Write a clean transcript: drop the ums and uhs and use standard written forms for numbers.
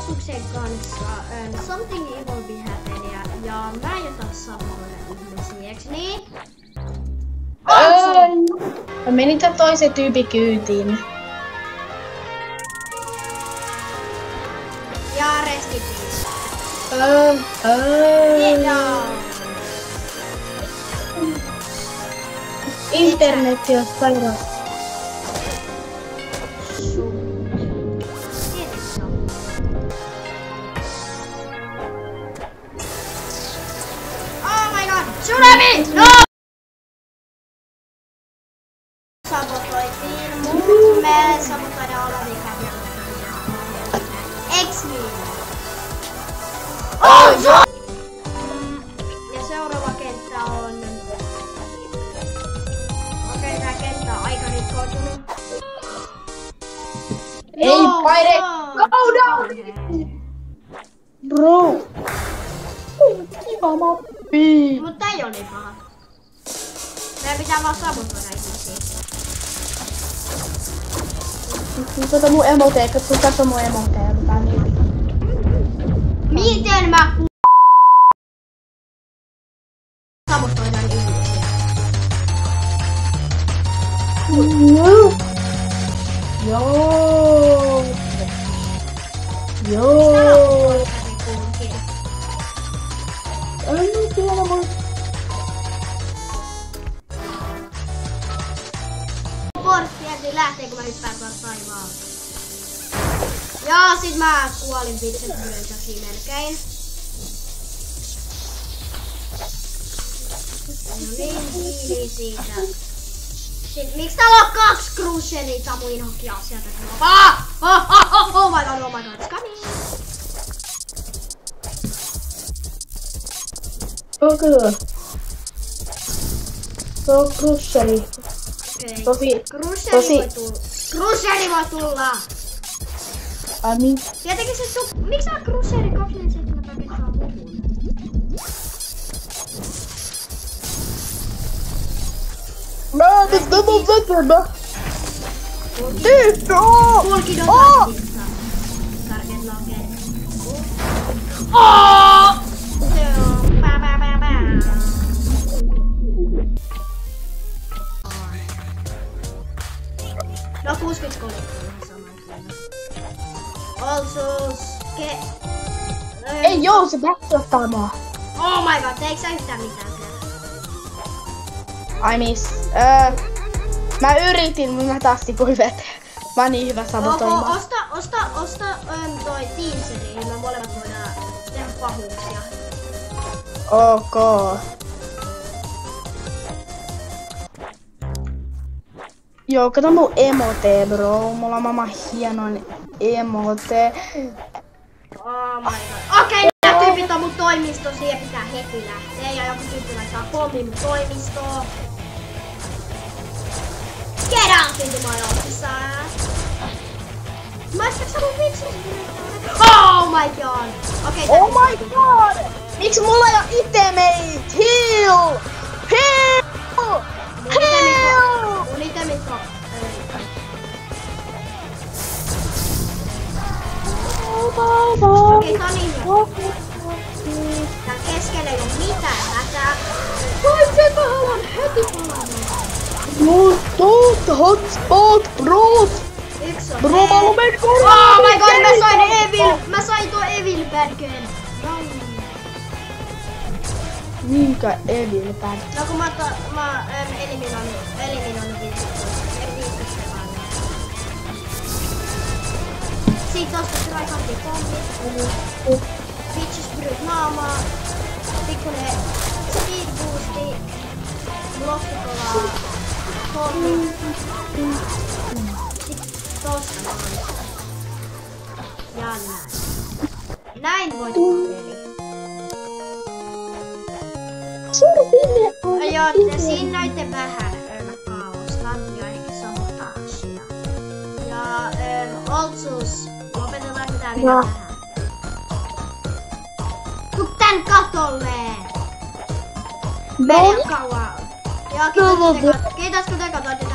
Otsuksen kanssa Something Evil Be Happen ja mä jätän samoille ihmisiä, eiks niin? Mä menin tän toisen tyypin kyytiin. Ja rest in peace. Internetti on sairaan. Oh my god! Tsunami! No! Sabotoitiin mun mielestä sabotoidaan olevia kävijöitä. Eks niin? Oh, joo! Ja seuraava kenttä on... Okei, tää kenttä on aika rikkoutunut. Ei, paine! Go down! Bro! Kiva mappi! Mut tää ei oo niin paha. Meidän pitää vaan sabotoida ihmisiä. Kato mun emoteja, katso mun emoteja. Miten mä sabotoidaan ihmisiä? Joo. Ei tiedä mun. Portti jäti lähtee kun mä hyppään tuolta taivaan. Ja sit mä kuolin pizzatyöntäkin melkein. No niin, hiili siitä. Sit miksi täällä on 2 cruiseria Samuin hakijaa sieltä? Oh my god, it's coming! Kyllä. Se on cruiseri. Okei. Cruiseri voi tulla! Ai niin? Tietenkin se miksi tää cruiseri 27 rakettaa muuhun? Mä nyt mun vetämä! Tyttö! Kulkidon taktista. Target locked. Se on pää. No 63 on saman kyllä. Also, Ei joo, se backshottaa mua. Oh my god, eikö sä yhtään mitään siellä? I miss. Mä yritin, mutta mä taas tipuin veteen. Mä oon niin hyvä sabotoimaan. Osta toi teaseri, niin me molemmat voidaan tehdä pahuuksia. Ok. Joo, kato mun emote, bro. Mulla on maailman hienoin emote. Oh my god. Okei, nää tyypit on mun toimistossa, siihen pitää heti lähteä. Ja joku tyyppi laittaa pommin mun toimistoon. Get out into my office! Mä oon saanut Oh my god! Okei, oh my god! Miksi mulla ei oo itemeit? Heal! Heal! Heal! Mun itemit on... Okei, tää on niin hyvä. Tää keskellä ei oo mitään hätää. Vai se mä haluan heti palaamaan. No, hotspot, bro! Yksi on bro, mä oon mennyt oh my god, mä sain tuo Evil Badgen. Minkä Evil Bad? No kun mä eliminoinut viisikkoa vaan. Sit tosta traikantti pommi. Bitches bryt naamaa. Pikkunen speed boosti. Blokkikolaa. Pommi. Sit tosta noin. Ja näin. Näin voitetaan peli. Joo, te siinä näitte vähän kaaosta ja ehkä sabotagea. Ja Oltsus, lopetetaan tää vielä vähän. Tuu tän katolle! Mene kauan! Joo, kiitos kun te katsoitte